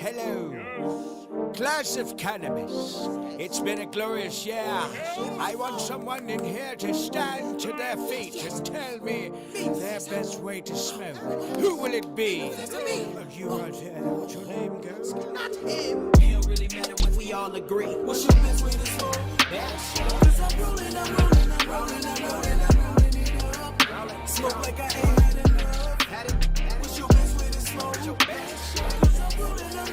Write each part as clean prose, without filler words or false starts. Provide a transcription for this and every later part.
Hello. Glass of cannabis. It's been a glorious year. I want someone in here to stand to their feet and tell me their best way to smoke. Who will it be? You right here. What's your name, girl? Not him. It don't really matter when we all agree. What's your best way to smoke? Cause I'm rolling it up. Smoke like I ain't had enough. What's your best way to smoke? Cause I'm rolling it up.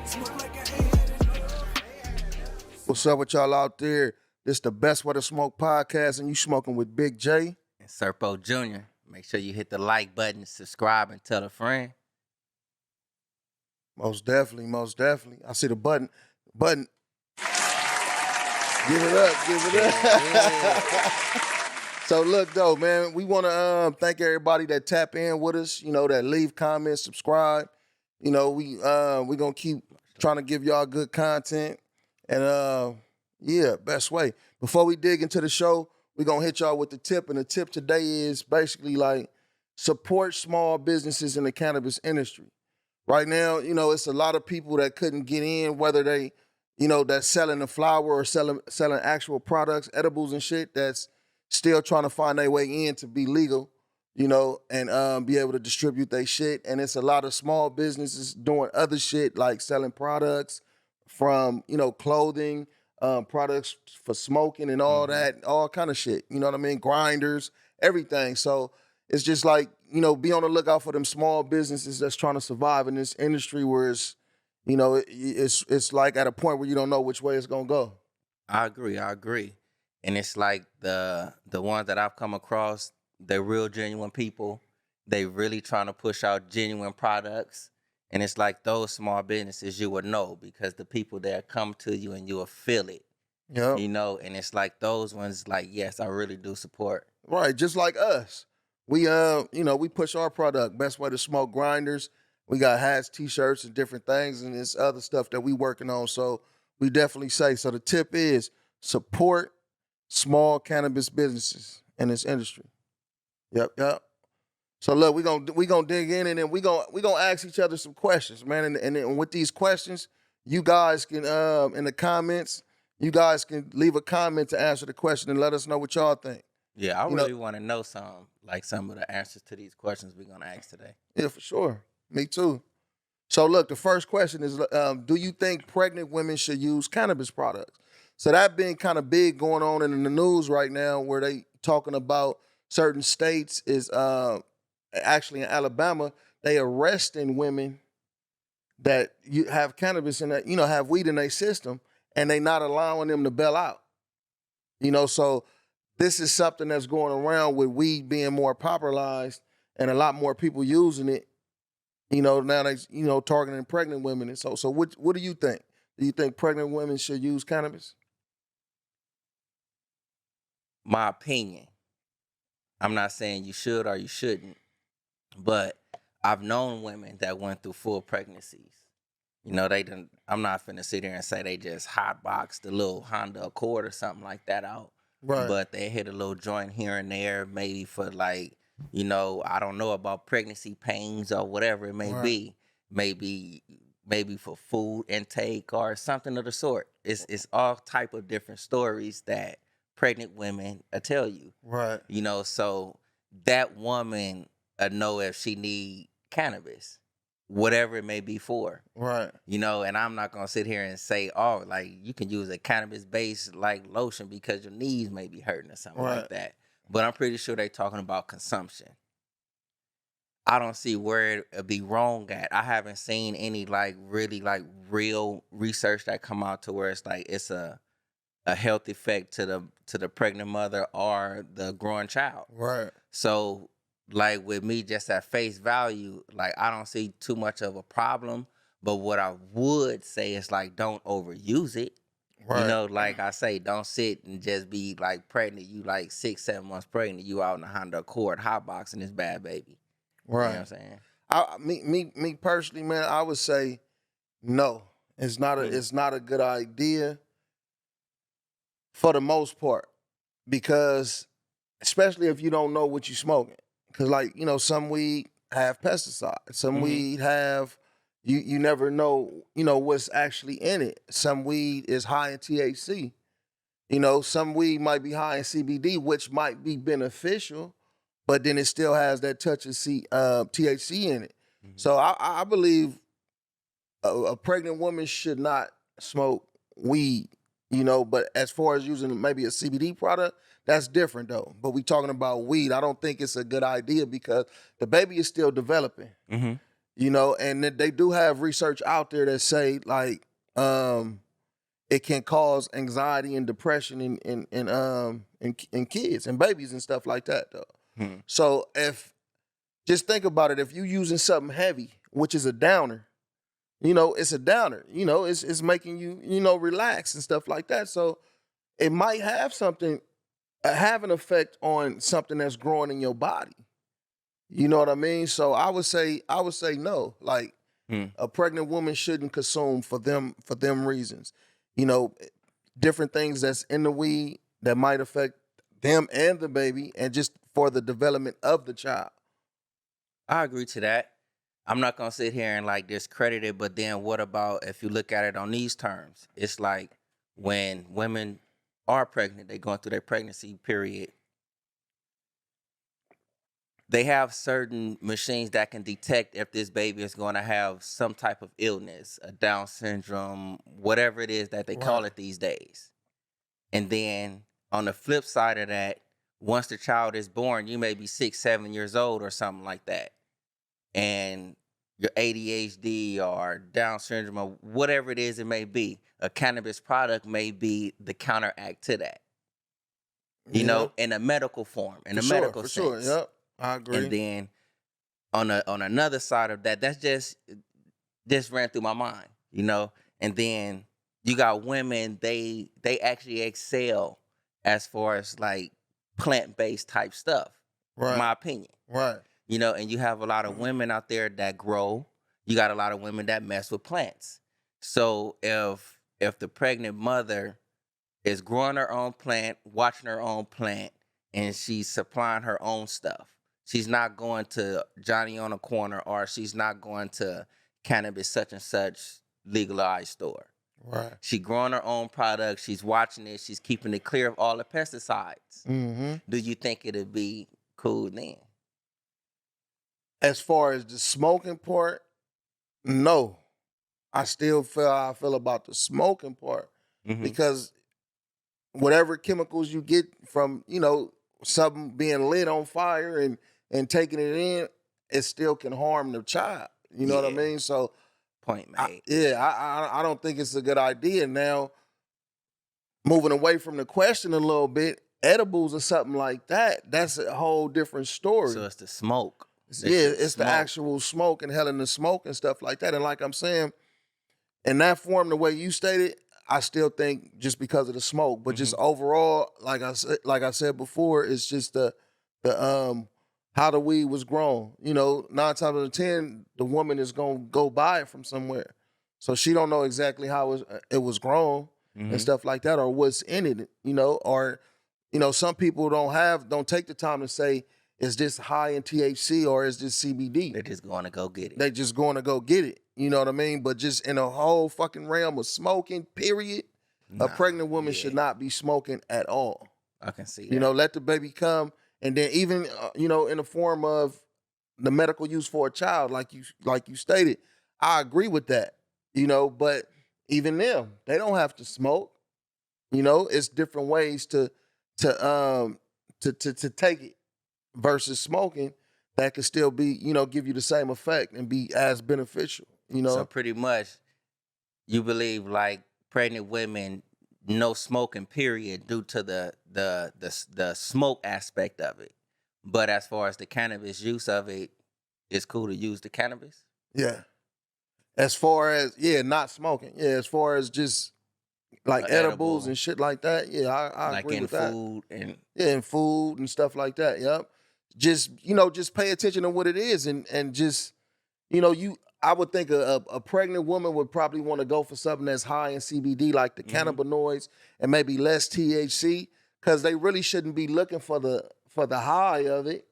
Smoke like I ain't had enough. What's up with y'all out there? This the Best Way to Smoke podcast, and you smoking with Big J. And Serpo Jr. Make sure you hit the like button, subscribe, and tell a friend. Most definitely. I see the button. Give it up. Yeah. So look though, man, we want to thank everybody that tap in with us, that leave comments, subscribe. We gonna keep trying to give y'all good content. And best way. Before we dig into the show, we're gonna hit y'all with the tip. And the tip today is basically like support small businesses in the cannabis industry. Right now, it's a lot of people that couldn't get in, whether they, that's selling the flower or selling actual products, edibles and shit, that's still trying to find their way in to be legal, and be able to distribute their shit. And it's a lot of small businesses doing other shit like selling products from, clothing, products for smoking and all that, all kind of shit. You know what I mean? Grinders, everything. So it's just like, be on the lookout for them small businesses that's trying to survive in this industry where it's, it's like at a point where you don't know which way it's gonna go. I agree. And it's like the ones that I've come across, they're real genuine people. They really trying to push out genuine products. And it's like those small businesses you would know because the people that come to you and you will feel it. Yeah. And it's like those ones like, yes, I really do support. Right, just like us. We we push our product, Best Way to Smoke grinders. We got hats, t-shirts, and different things, and this other stuff that we working on. So we definitely say. So the tip is support small cannabis businesses in this industry. Yep. So look, we gonna dig in, and then we gonna ask each other some questions, man. And then with these questions, you guys can in the comments, you guys can leave a comment to answer the question and let us know what y'all think. Yeah, I really want to know some of the answers to these questions we're gonna ask today. Yeah, for sure. Me too. So look, the first question is, do you think pregnant women should use cannabis products? So that being kind of big going on in the news right now, where they talking about certain states is actually in Alabama, they arresting women that you have cannabis in that, have weed in their system, and they not allowing them to bail out. So this is something that's going around with weed being more popularized and a lot more people using it. Now they, targeting pregnant women. And so what do you think? Do you think pregnant women should use cannabis? My opinion, I'm not saying you should or you shouldn't, but I've known women that went through full pregnancies. They didn't. I'm not finna sit here and say they just hotboxed the little Honda Accord or something like that out. Right. But they hit a little joint here and there, maybe for like, I don't know about pregnancy pains or whatever it may be. Maybe for food intake or something of the sort. It's all type of different stories that pregnant women tell you. Right. So that woman know if she need cannabis, whatever it may be for. Right. And I'm not gonna sit here and say, oh, like you can use a cannabis-based like lotion because your knees may be hurting or something like that. But I'm pretty sure they're talking about consumption. I don't see where it'd be wrong at. I haven't seen any like really like real research that come out to where it's like it's a health effect to the pregnant mother or the growing child. Right. So like with me, just at face value, like I don't see too much of a problem. But what I would say is like don't overuse it. Right. Like I say, don't sit and just be like pregnant. You like 6-7 months pregnant. You out in a Honda Accord hotboxing this bad baby. Right. You know what I'm saying? Me personally, man, I would say no. It's not a good idea for the most part, because especially if you don't know what you're smoking. Because, some weed have pesticides. Some weed have you never know, what's actually in it. Some weed is high in THC. Some weed might be high in CBD, which might be beneficial, but then it still has that touch of THC in it. So I believe a pregnant woman should not smoke weed, but as far as using maybe a CBD product, that's different though. But we talking about weed. I don't think it's a good idea because the baby is still developing, and they do have research out there that say like it can cause anxiety and depression in kids and babies and stuff like that though. So just think about it, if you're using something heavy, which is a downer, it's a downer. It's making you, relax and stuff like that. So it might have an effect on something that's growing in your body. You know what I mean? So I would say no. Like a pregnant woman shouldn't consume for them reasons. Different things that's in the weed that might affect them and the baby, and just for the development of the child. I agree to that. I'm not going to sit here and like discredit it, but then what about if you look at it on these terms? It's like when women are pregnant, they're going through their pregnancy period. They have certain machines that can detect if this baby is going to have some type of illness, a Down syndrome, whatever it is that they call it these days. And then on the flip side of that, once the child is born, you may be 6, 7 years old or something like that. And your ADHD or Down syndrome or whatever it is it may be, a cannabis product may be the counteract to that. In a medical form, in a medical sense. For sure, yep. I agree. And then on another side of that, that's just ran through my mind, And then you got women, they actually excel as far as like plant-based type stuff, in my opinion. Right. And you have a lot of women out there that grow. You got a lot of women that mess with plants. So if the pregnant mother is growing her own plant, watching her own plant, and she's supplying her own stuff, she's not going to Johnny on the corner, or she's not going to cannabis such and such legalized store. Right. She growing her own product. She's watching it. She's keeping it clear of all the pesticides. Do you think it'd be cool then? As far as the smoking part, no. I still feel how I feel about the smoking part because whatever chemicals you get from, something being lit on fire and taking it in, it still can harm the child. You know what I mean? So, point made. I don't think it's a good idea. Now, moving away from the question a little bit, edibles or something like that, that's a whole different story. So it's the smoke. It's the actual smoke and hell in the smoke and stuff like that. And like I'm saying, in that form, the way you stated, I still think just because of the smoke, but just overall, like I said before, it's just the how the weed was grown. 9 times out of 10, the woman is gonna go buy it from somewhere, so she don't know exactly how it was grown and stuff like that, or what's in it. Or some people don't take the time to say, is this high in THC or is this CBD? They're just going to go get it. They're just going to go get it. You know what I mean? But just in a whole fucking realm of smoking, period, a pregnant woman should not be smoking at all. I can see that. Let the baby come. And then even, in the form of the medical use for a child, like you stated, I agree with that. But even them, they don't have to smoke. It's different ways to take it versus smoking that could still be, give you the same effect and be as beneficial, So pretty much you believe like pregnant women, no smoking period due to the smoke aspect of it. But as far as the cannabis use of it, it's cool to use the cannabis? Yeah. As far as, not smoking. Yeah, as far as just like edibles and shit like that. Yeah, I agree with that. Like in food and... Yeah, in food and stuff like that, yep. Just, just pay attention to what it is and just, I would think a pregnant woman would probably want to go for something that's high in CBD, like the cannabinoids, and maybe less THC, because they really shouldn't be looking for the high of it.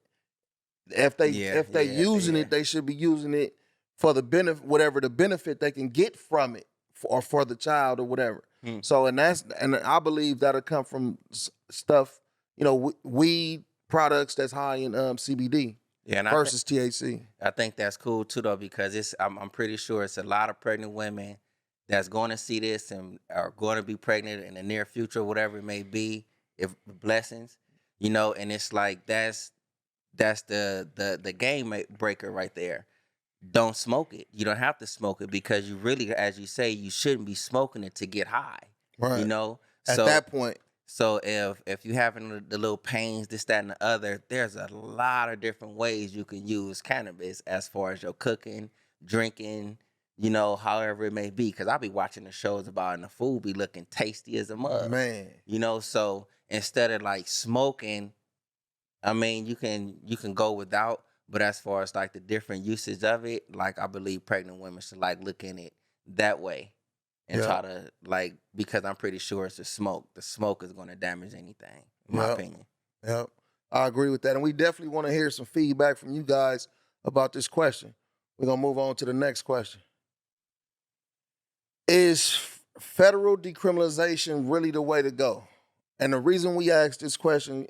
If they Yeah, using yeah. it, they should be using it for the benefit, whatever the benefit they can get from it, or for the child or whatever. Hmm. So and I believe that'll come from stuff, weed products that's high in CBD Yeah, and versus THC. I think that's cool too, though, because I'm pretty sure it's a lot of pregnant women that's going to see this and are going to be pregnant in the near future, whatever it may be, if blessings, and it's like that's the game breaker right there. Don't smoke it. You don't have to smoke it because you really, as you say, you shouldn't be smoking it to get high. Right. At So that point. so if you having the little pains, this, that, and the other, there's a lot of different ways you can use cannabis as far as your cooking, drinking, however it may be. Because I'll be watching the shows about and the food be looking tasty as a mug. Man. So instead of like smoking, I mean, you can go without, but as far as like the different usage of it, like I believe pregnant women should like look in it that way. And try to because I'm pretty sure it's the smoke. The smoke is going to damage anything, in my opinion. Yep. I agree with that. And we definitely want to hear some feedback from you guys about this question. We're going to move on to the next question. Is federal decriminalization really the way to go? And the reason we asked this question,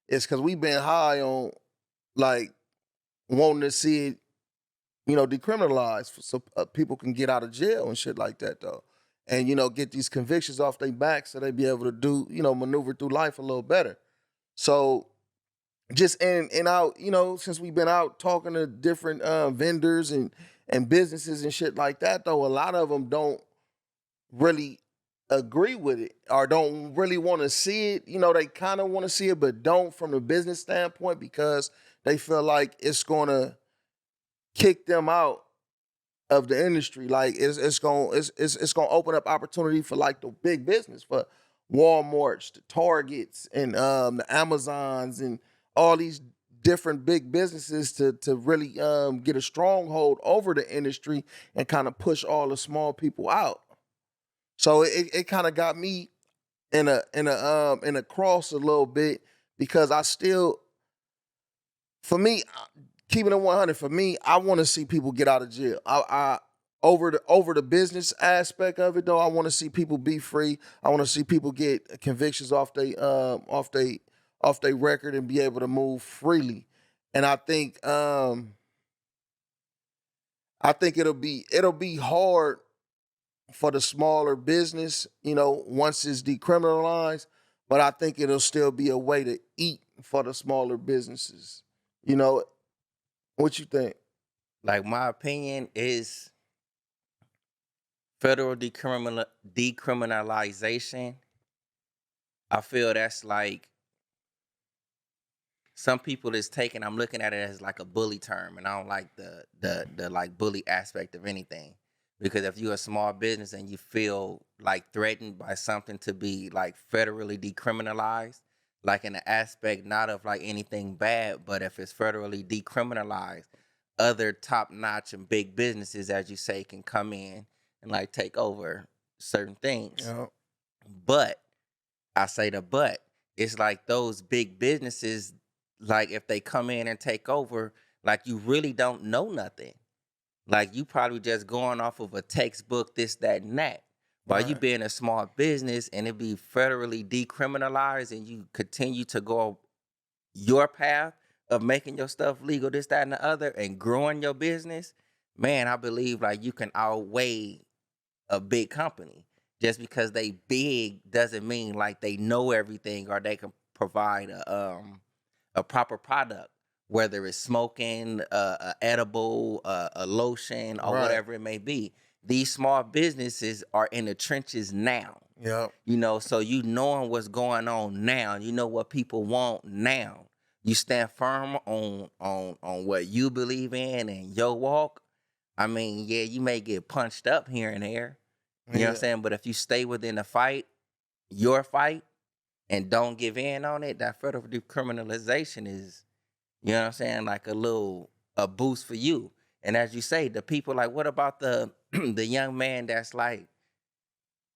is because we've been high on, like, wanting to see it, decriminalized so people can get out of jail and shit like that, though. And, get these convictions off their back so they be able to do, maneuver through life a little better. So just in out, since we've been out talking to different vendors and businesses and shit like that, though, a lot of them don't really agree with it or don't really want to see it. They kind of want to see it, but don't from the business standpoint because they feel like it's going to kick them out of the industry. Like it's gonna open up opportunity for like the big business, for Walmarts, the Targets, and the Amazons, and all these different big businesses to really get a stronghold over the industry and kind of push all the small people out. So it kind of got me in a cross a little bit because I still, for me, keeping it 100, for me, I want to see people get out of jail. I over the business aspect of it, though, I want to see people be free. I want to see people get convictions off they record and be able to move freely. And I think it'll be hard for the smaller business, once it's decriminalized. But I think it'll still be a way to eat for the smaller businesses. What you think? Like, my opinion is federal decriminalization. I feel that's like some people is taking. I'm looking at it as like a bully term, and I don't like the like bully aspect of anything. Because if you're a small business and you feel like threatened by something to be like federally decriminalized, like in the aspect not of like anything bad, but if it's federally decriminalized, other top-notch and big businesses, as you say, can come in and like take over certain things. Yeah. But I say it's like those big businesses, like if they come in and take over, like you really don't know nothing. Like you probably just going off of a textbook, this, that, and that. By you being a small business and it be federally decriminalized and you continue to go your path of making your stuff legal, this, that, and the other, and growing your business, man, I believe like you can outweigh a big company. Just because they big doesn't mean like they know everything or they can provide a proper product, whether it's smoking, a edible, a lotion, or whatever it may be. These small businesses are in the trenches now. Yeah. So you knowing what's going on now. You know what people want now. You stand firm on what you believe in and your walk. I mean, yeah, you may get punched up here and there. You know what I'm saying? But if you stay within the fight, your fight, and don't give in on it, that federal decriminalization is, you know what I'm saying, like a boost for you. And as you say, the people like, what about the the young man that's like,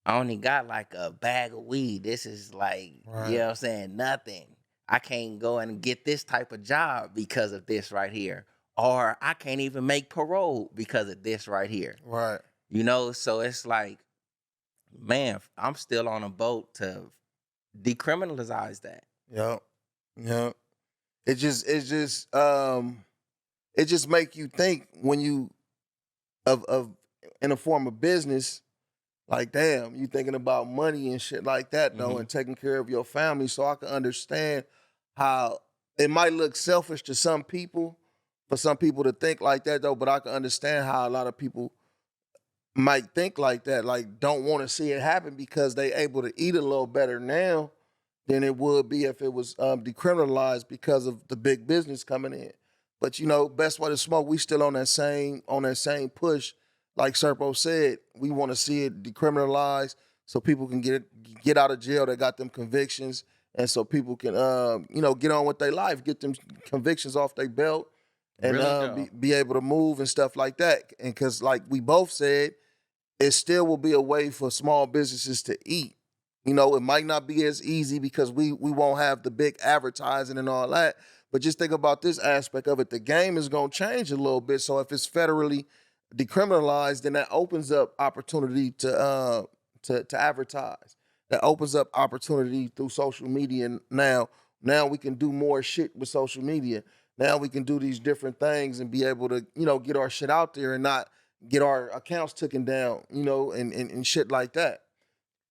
I only got like a bag of weed. This is like, you know what I'm saying, nothing. I can't go and get this type of job because of this right here. Or I can't even make parole because of this right here. Right. You know, so it's like, man, I'm still on a boat to decriminalize that. Yep. Yep. It just make you think when you of in a form of business, like damn, you thinking about money and shit like that though, and taking care of your family. So I can understand how it might look selfish to some people, for some people to think like that though, but I can understand how a lot of people might think like that, like don't want to see it happen because they able to eat a little better now than it would be if it was decriminalized because of the big business coming in. But you know, best way to smoke, we still on that same push. Like Serpo said, we want to see it decriminalized so people can get out of jail. They got them convictions, and so people can you know, get on with their life, get them convictions off their belt, and Really be able to move and stuff like that. And because like we both said, it still will be a way for small businesses to eat. You know, it might not be as easy because we won't have the big advertising and all that. But just think about this aspect of it. The game is going to change a little bit. So if it's federally decriminalized, then that opens up opportunity to advertise. That opens up opportunity through social media. Now we can do more shit with social media. Now we can do these different things and be able to, you know, get our shit out there and not get our accounts taken down, you know, and shit like that.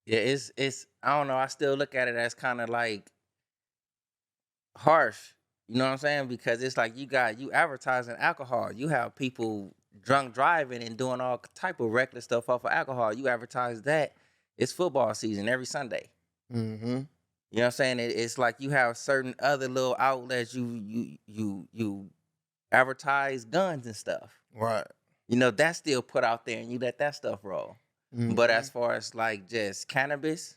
Yeah, it's I don't know. I still look at it as kind of like harsh. You know what I'm saying? Because it's like you advertising alcohol. You have people drunk driving and doing all type of reckless stuff off of alcohol. You advertise that. It's football season every Sunday. Mm-hmm. You know what I'm saying? It's like you have certain other little outlets. You advertise guns and stuff. Right. You know, that's still put out there, and you let that stuff roll. Mm-hmm. But as far as like just cannabis,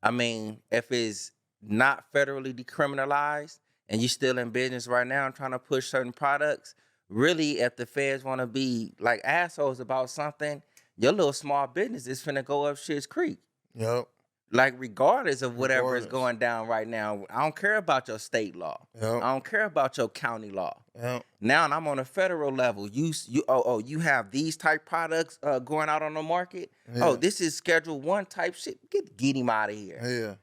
I mean, if it's not federally decriminalized and you still in business right now and trying to push certain products, really, if the feds want to be like assholes about something, your little small business is finna go up shit's creek. Yep. Like, regardless of whatever is going down right now, I don't care about your state law. Yep. I don't care about your county law. Yep. Now I'm on a federal level. You have these type products going out on the market. Yeah. Oh, this is Schedule 1 type shit. Get him out of here. Yeah.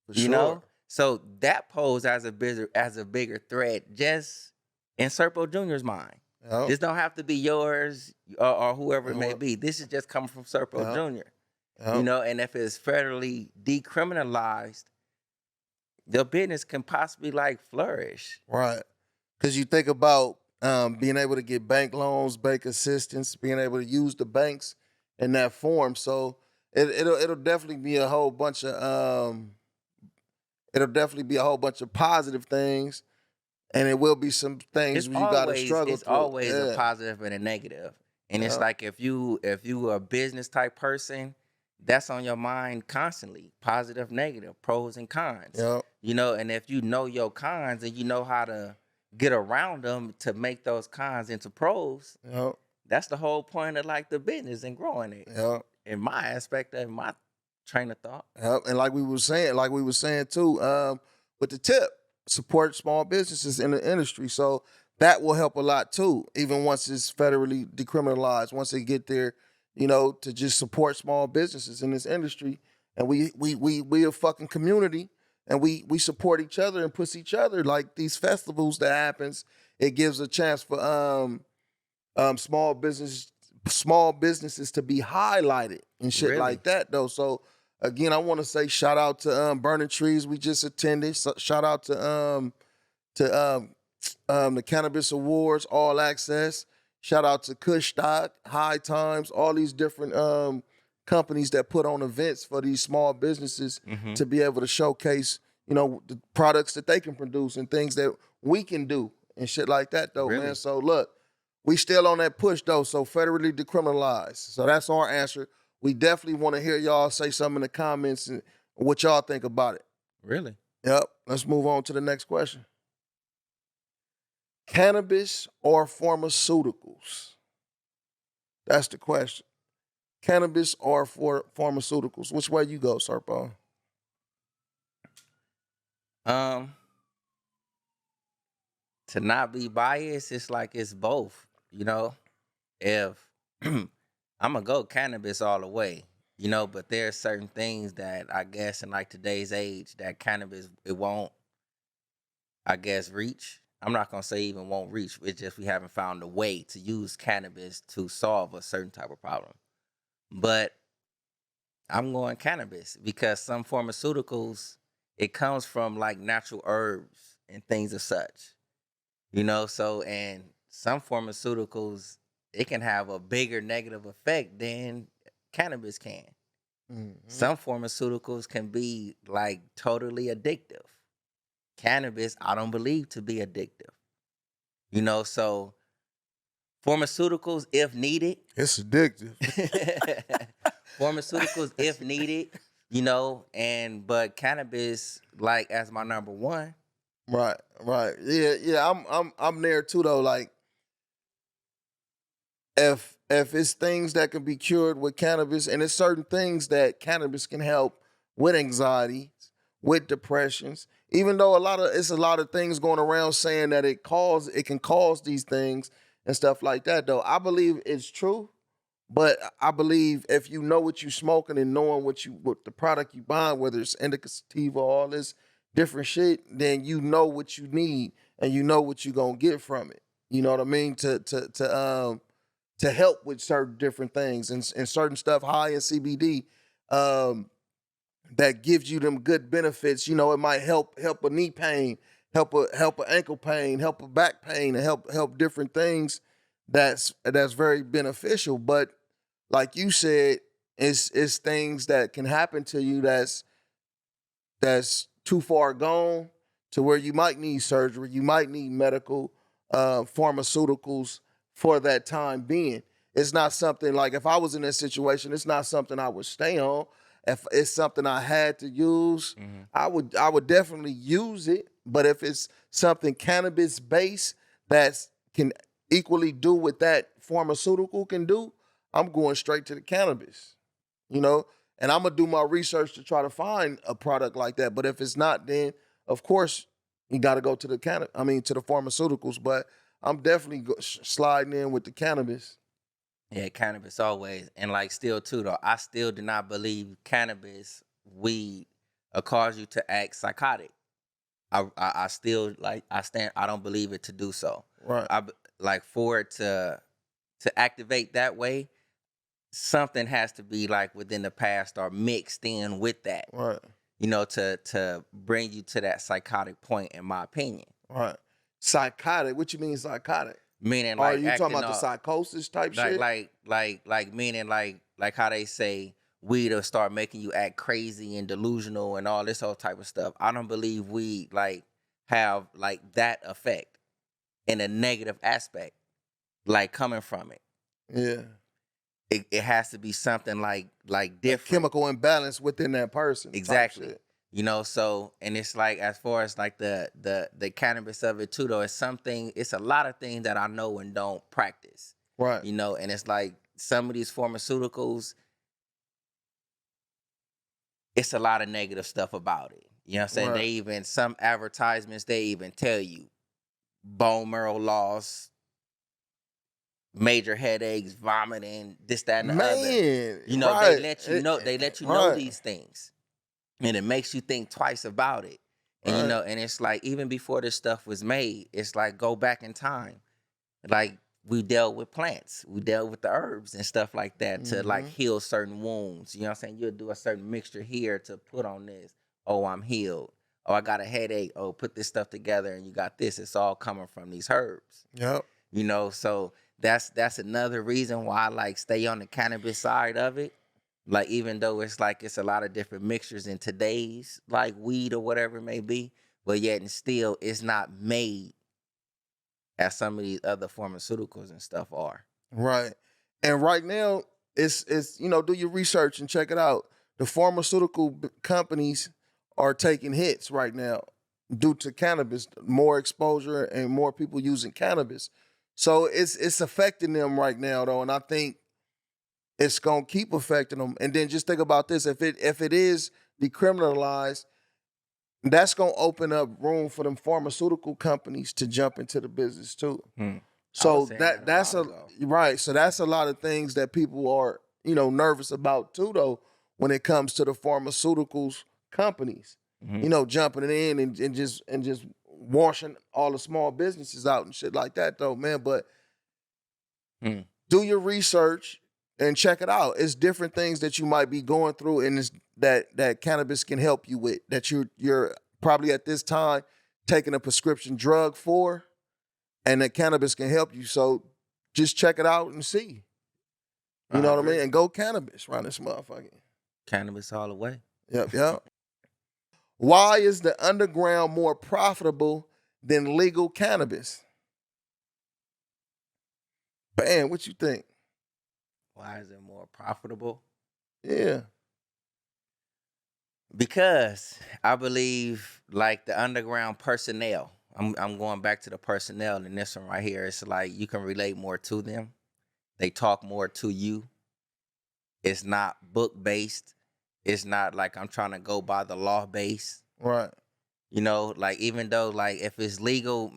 For You sure. know? So that posed as a bigger threat just in Serpo Jr.'s mind. Yep. This don't have to be yours or whoever it may be. This is just coming from Serpo Jr. Yep. You know, and if it's federally decriminalized, the business can possibly like flourish. Right. Because you think about being able to get bank loans, bank assistance, being able to use the banks in that form. So it'll definitely be a whole bunch of positive things, and it will be some things you got to struggle It's through. always a positive and a negative. And it's like if you a business type person, that's on your mind constantly. Positive, negative, pros and cons. Yep. You know, and if you know your cons and you know how to get around them to make those cons into pros, Yep. that's the whole point of like the business and growing it. Yep. In my aspect of my train of thought. Yep. And like we were saying too, with the tip, support small businesses in the industry. So that will help a lot too, even once it's federally decriminalized, once they get there, you know, to just support small businesses in this industry. And we a fucking community, and we support each other and push each other. Like these festivals that happens, it gives a chance for small businesses to be highlighted and shit like that though. So again, I want to say shout out to Burning Trees we just attended. So, shout out to the Cannabis Awards, All Access. Shout out to Kush Stock, High Times, all these different companies that put on events for these small businesses to be able to showcase, you know, the products that they can produce and things that we can do and shit like that though, man. So look, we still on that push though, so federally decriminalized. So that's our answer. We definitely want to hear y'all say something in the comments and what y'all think about it. Really? Yep. Let's move on to the next question. Cannabis or pharmaceuticals? That's the question. Cannabis or for pharmaceuticals? Which way you go, Serpo? to not be biased, it's like it's both. If I'm gonna go cannabis all the way, but there are certain things that I guess in like today's age that cannabis it won't, I guess, reach. I'm not gonna say even won't reach. It's just we haven't found a way to use cannabis to solve a certain type of problem. But I'm going cannabis because some pharmaceuticals, it comes from like natural herbs and things of such. So and some pharmaceuticals, it can have a bigger negative effect than cannabis can. Some pharmaceuticals can be like totally addictive. Cannabis, I don't believe to be addictive. So pharmaceuticals, if needed, It's addictive. pharmaceuticals, if needed, but cannabis, like as my number one. Right. Yeah. I'm there too though. Like, if it's things that can be cured with cannabis, and it's certain things that cannabis can help with anxiety, with depressions, even though it's a lot of things going around saying that it can cause these things and stuff like that, though. I believe it's true, but I believe if you know what you're smoking and knowing what the product you buying, whether it's indica sativa, all this different shit, then you know what you need and you know what you're gonna get from it. You know what I mean? To help with certain different things and certain stuff high in CBD, that gives you them good benefits. It might help a knee pain, help a ankle pain, help a back pain, and help different things. That's very beneficial. But like you said, it's things that can happen to you that's too far gone to where you might need surgery, you might need medical pharmaceuticals for that time being. It's not something like, if I was in that situation, it's not something I would stay on. If it's something I had to use, I would definitely use it. But if it's something cannabis based that can equally do what that pharmaceutical can do, I'm going straight to the cannabis. And I'm gonna do my research to try to find a product like that. But if it's not, then of course you got to go to the to the pharmaceuticals. But I'm definitely sliding in with the cannabis. Yeah, cannabis always. And like still too though, I still do not believe cannabis, weed, cause you to act psychotic. I still I don't believe it to do so. Right. Like for it to activate that way, something has to be like within the past or mixed in with that. Right. To bring you to that psychotic point, in my opinion. Right. Psychotic. What you mean psychotic? Meaning Are like you talking about acting the psychosis type like shit? like meaning like how they say weed will start making you act crazy and delusional and all this whole type of stuff. I don't believe weed like have like that effect in a negative aspect, like coming from it. Yeah. It has to be something like different. Chemical imbalance within that person. Exactly. So, and it's like, as far as like the cannabis of it too, though, it's a lot of things that I know and don't practice. Right. And it's like some of these pharmaceuticals, it's a lot of negative stuff about it. You know what I'm saying? Right. They even, some advertisements, they even tell you bone marrow loss, major headaches, vomiting, this, that, and the other. Right. They let you know these things. And it makes you think twice about it. And Right. and it's like, even before this stuff was made, it's like, go back in time. Like, we dealt with plants, we dealt with the herbs and stuff like that to like heal certain wounds. You know what I'm saying? You'll do a certain mixture here to put on this. Oh, I'm healed. Oh, I got a headache. Oh, put this stuff together and you got this. It's all coming from these herbs. Yep. So that's another reason why I like stay on the cannabis side of it. Like, even though it's like it's a lot of different mixtures in today's like weed or whatever it may be, but yet and still it's not made as some of these other pharmaceuticals and stuff are. Right. And right now, it's do your research and check it out. The pharmaceutical companies are taking hits right now due to cannabis, more exposure and more people using cannabis. So it's affecting them right now, though, and I think it's gonna keep affecting them. And then just think about this: if it is decriminalized, that's gonna open up room for them pharmaceutical companies to jump into the business too. I So was saying that a that's while a ago. right. So that's a lot of things that people are, nervous about too, though, when it comes to the pharmaceuticals companies. Jumping in and just washing all the small businesses out and shit like that, though, man. But Mm. do your research and check it out. It's different things that you might be going through, and it's that cannabis can help you with. That you're probably at this time taking a prescription drug for, and that cannabis can help you. So just check it out and see. You know what I mean? And go cannabis around this motherfucker. Cannabis all the way. Yep. Why is the underground more profitable than legal cannabis? Bam, what you think? Why is it more profitable? Yeah. Because I believe, like, the underground personnel. I'm going back to the personnel in this one right here. It's like you can relate more to them. They talk more to you. It's not book based. It's not like I'm trying to go by the law base. Right. Like, even though, like, if it's legal,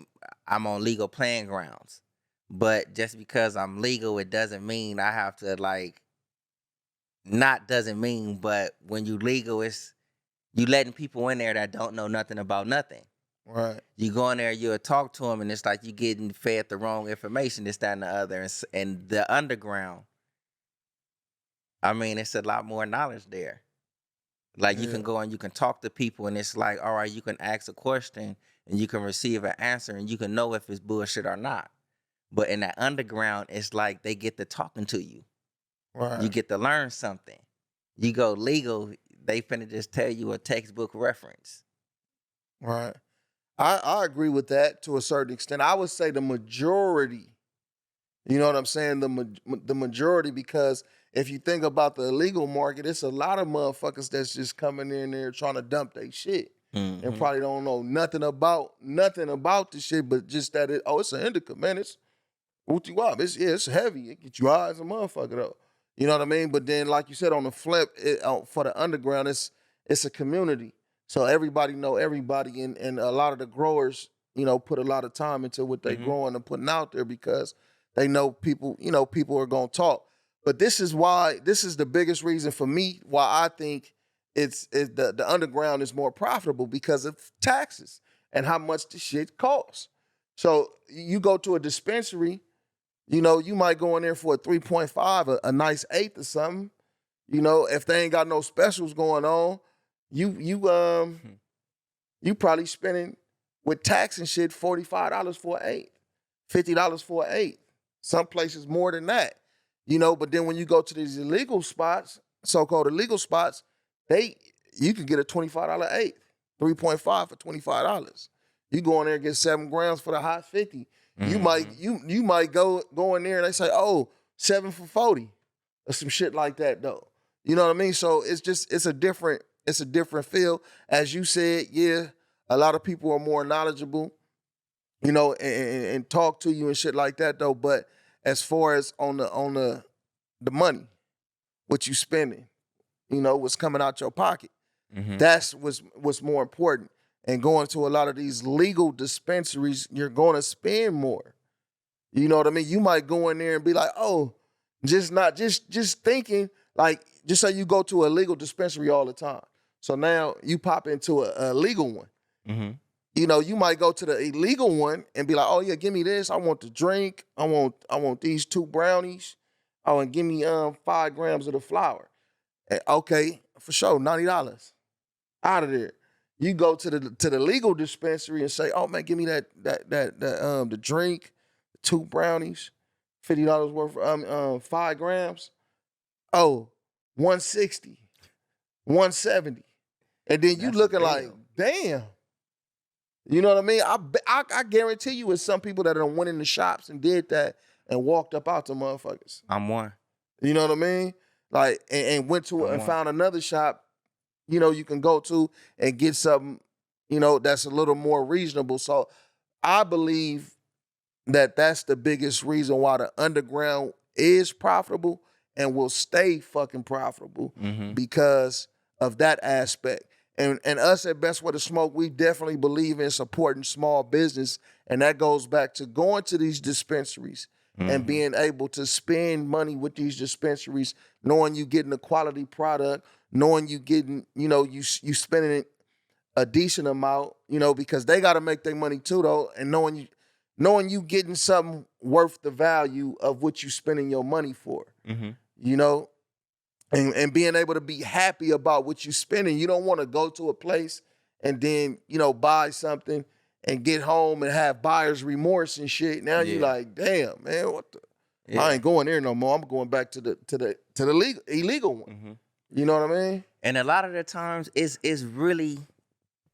I'm on legal playing grounds. But just because I'm legal, it doesn't mean I have to, like, doesn't mean, but when you legal, it's you letting people in there that don't know nothing about nothing. Right. You go in there, you'll talk to them, and it's like you getting fed the wrong information, this, that, and the other. And the underground, I mean, it's a lot more knowledge there. Like, you can go and you can talk to people, and it's like, all right, you can ask a question, and you can receive an answer, and you can know if it's bullshit or not. But in that underground, it's like they get to talking to you. Right. You get to learn something. You go legal, they finna just tell you a textbook reference. Right. I agree with that to a certain extent. I would say the majority, you know what I'm saying? The majority, because if you think about the illegal market, it's a lot of motherfuckers that's just coming in there trying to dump their shit. And probably don't know nothing about the shit, but just that it's an indica, man. It's whoop-de-wop. It's heavy. It gets you high as a motherfucker though. You know what I mean? But then, like you said, on the flip, for the underground, it's a community. So everybody know everybody, and a lot of the growers, put a lot of time into what they growing and putting out there because they know people, people are gonna talk. But this is the biggest reason for me why I think the underground is more profitable because of taxes and how much the shit costs. So you go to a dispensary, you might go in there for a 3.5, a nice eighth or something. If they ain't got no specials going on, you probably spending with tax and shit $45 for an eighth, $50 for an eighth. Some places more than that. But then when you go to these illegal spots, so-called illegal spots, you can get a $25 eighth, 3.5 for $25. You go in there and get 7 grams for the hot 50. You might go in there and they say, 7 for 40 or some shit like that though. You know what I mean? So it's a different feel. As you said, yeah, a lot of people are more knowledgeable, and talk to you and shit like that though. But as far as on the money, what you spending, what's coming out your pocket, that's what's more important. And going to a lot of these legal dispensaries, you're going to spend more. You know what I mean? You might go in there and be like, just thinking, like, just say you go to a legal dispensary all the time. So now you pop into a legal one. You might go to the illegal one and be like, oh yeah, give me this. I want the drink. I want these 2 brownies. Oh, and give me 5 grams of the flour. Okay, for sure, $90. Out of there. You go to the legal dispensary and say, oh man, give me that the drink, 2 brownies, $50 worth, 5 grams. Oh, $160, $170. And then you looking like, damn. You know what I mean? I guarantee you it's some people that went in the shops and did that and walked up out to motherfuckers. I'm one. You know what I mean? Like, and went to and found another shop, you can go to and get something, that's a little more reasonable. So I believe that that's the biggest reason why the underground is profitable and will stay fucking profitable because of that aspect. And us at Best Way to Smoke, we definitely believe in supporting small business. And that goes back to going to these dispensaries and being able to spend money with these dispensaries, knowing you getting a quality product, knowing you getting, you spending a decent amount, because they got to make their money too, though, and knowing you getting something worth the value of what you spending your money for, and being able to be happy about what you spending. You don't want to go to a place and then, buy something and get home and have buyer's remorse and shit. Now you like, damn, man, what the? Yeah. I ain't going there no more. I'm going back to the illegal one. You know what I mean? And a lot of the times it's really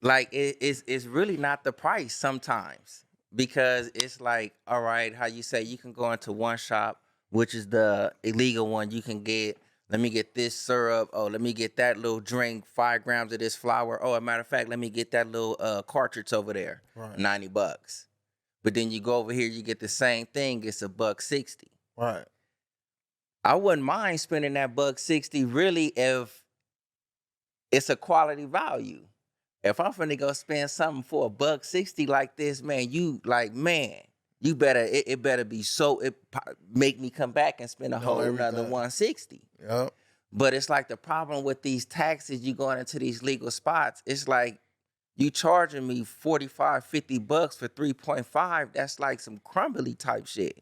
like it's really not the price sometimes, because it's like, all right, how you say, you can go into one shop, which is the illegal one. You can get, let me get this syrup. Oh, let me get that little drink, 5 grams of this flour. Oh, as a matter of fact, let me get that little cartridge over there, right. $90. But then you go over here, you get the same thing. It's $1.60. Right. I wouldn't mind spending that $1.60 really if it's a quality value. If I'm finna go spend something for $1.60 like this, man, you better, it better be so, it make me come back and spend a whole another $1.60. Yep. But it's like the problem with these taxes, you going into these legal spots, it's like you charging me $45, $50 for 3.5. That's like some crumbly type shit.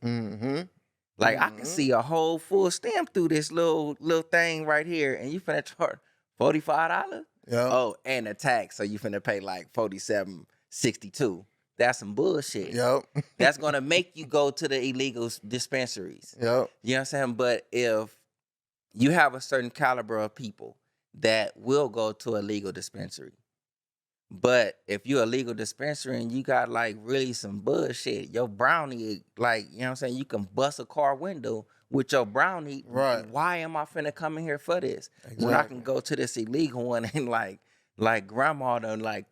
Like I can see a whole full stamp through this little thing right here, and you finna charge $45? Yeah. Oh, and a tax, so you finna pay like $47.62. That's some bullshit. Yep. That's gonna make you go to the illegal dispensaries. Yep. You know what I'm saying? But if you have a certain caliber of people that will go to a legal dispensary, but if you're a legal dispensary and you got like really some bullshit, your brownie, like, you know what I'm saying, you can bust a car window with your brownie. Right. Why am I finna come in here for this? Exactly. When I can go to this illegal one and like grandma done like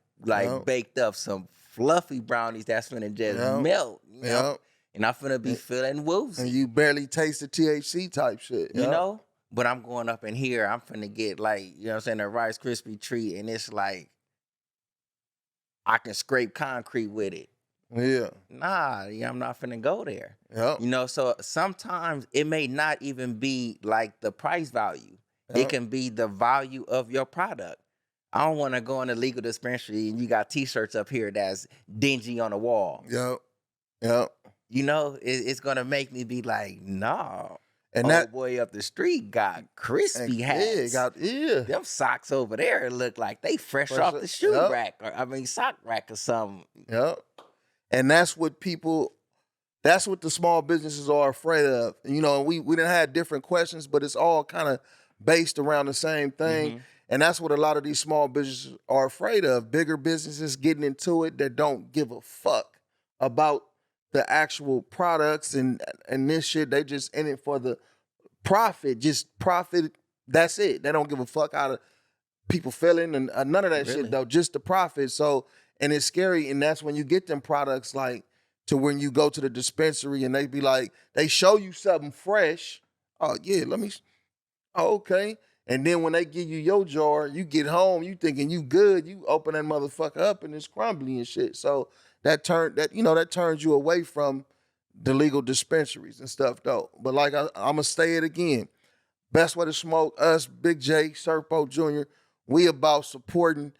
baked up some fluffy brownies that's finna just melt, you know? And I'm finna be feeling woozy. And you barely taste the THC type shit. You know? But I'm going up in here, I'm finna get like, you know what I'm saying, a Rice Krispie treat, and it's like, I can scrape concrete with it. Yeah. Nah, I'm not finna go there. Yep. You know, so sometimes it may not even be like the price value. It can be the value of your product. I don't want to go in a legal dispensary and you got T-shirts up here that's dingy on the wall. Yep. Yep. You know, it's going to make me be like, nah. And that boy up the street got crispy hats. Them socks over there look like they fresh off the shoe rack. Sock rack or something. Yep. And that's what the small businesses are afraid of. You know, and we done had different questions, but it's all kind of based around the same thing. And that's what a lot of these small businesses are afraid of. Bigger businesses getting into it that don't give a fuck about the actual products and this shit. They just in it for the profit, just profit. That's it. They don't give a fuck out of people feeling and none of that shit though, just the profit. So, and it's scary. And that's when you get them products like to when you go to the dispensary and they be like, they show you something fresh. Oh yeah, okay. And then when they give you your jar, you get home, you thinking you good. You open that motherfucker up and it's crumbly and shit. So that turns you away from the legal dispensaries and stuff though. But like I'm gonna say it again. Best Way to Smoke, us, Big J, Serpo Jr., we about supporting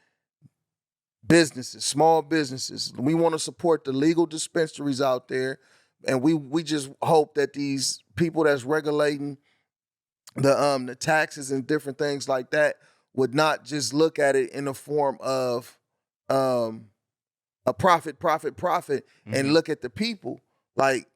businesses, small businesses. We want to support the legal dispensaries out there. And we just hope that these people that's regulating the taxes and different things like that would not just look at it in the form of a profit, and look at the people like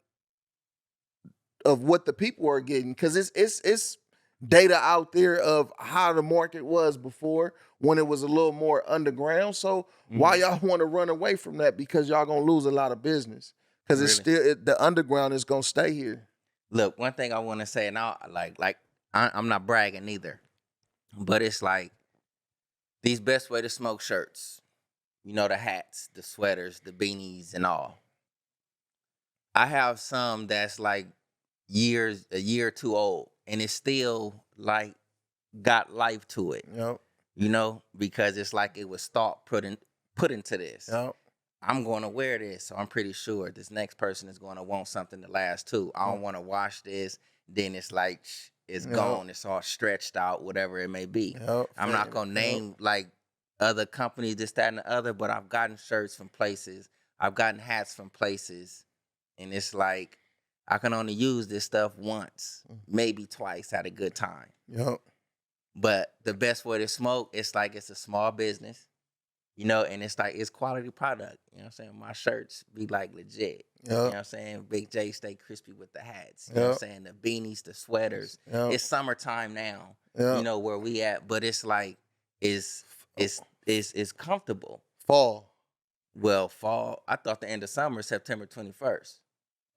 of what the people are getting, because it's data out there of how the market was before when it was a little more underground. So why y'all want to run away from that? Because y'all gonna lose a lot of business because it's still the underground is gonna stay here. Look, one thing I want to say, and I'm not bragging either, but it's like these Best Way to Smoke shirts, you know, the hats, the sweaters, the beanies, and all. I have some that's like a year or two old, and it's still like got life to it. Yep. you know, because it's like it was thought put into this. Yep. I'm going to wear this, so I'm pretty sure this next person is going to want something to last too. I don't want to wash this, then it's like it's gone. It's all stretched out, whatever it may be. Yep. I'm not going to name like other companies, this, that, and the other, but I've gotten shirts from places. I've gotten hats from places, and it's like I can only use this stuff once, maybe twice at a good time. Yep. But the best way to smoke, it's like it's a small business. You know, and it's like, it's quality product. You know what I'm saying? My shirts be like legit. You know what I'm saying? Big J stay crispy with the hats. You know what I'm saying? The beanies, the sweaters. It's summertime now, you know, where we at. But it's like, it's comfortable. Fall. Well, fall, I thought the end of summer, September 21st.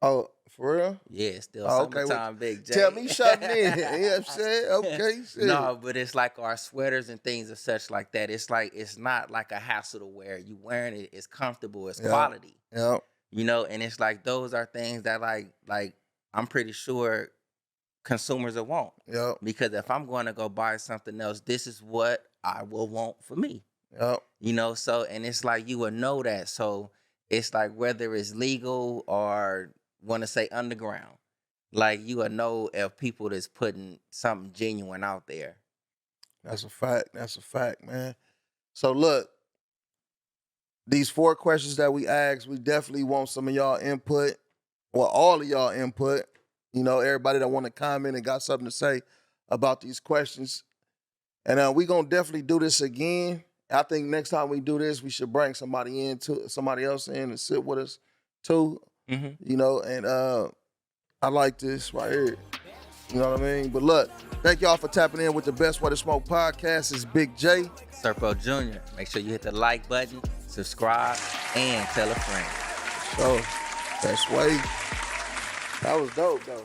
Oh, for real? Yeah, it's still Okay, summertime, Big J. Tell me something in. You know what I'm saying? Okay. Shit. No, but it's like our sweaters and things and such like that. It's like, it's not like a hassle to wear. You wearing it, it's comfortable, it's quality. Yeah. You know, and it's like, those are things that like I'm pretty sure consumers will want. Yeah. Because if I'm going to go buy something else, this is what I will want for me. Yeah. You know, so, and it's like, you would know that. So it's like, whether it's legal or want to say underground, like, you would know if people that's putting something genuine out there. That's a fact. That's a fact, man. So look, these 4 questions that we asked, we definitely want some of y'all input, or all of y'all input. You know, everybody that want to comment and got something to say about these questions. And we gonna definitely do this again. I think next time we do this, we should bring somebody else in and sit with us too. You know, and I like this right here. You know what I mean? But look, thank y'all for tapping in with the Best Way to Smoke podcast. It's Big J. Serpo Jr. Make sure you hit the like button, subscribe, and tell a friend. So, best way. That was dope, though.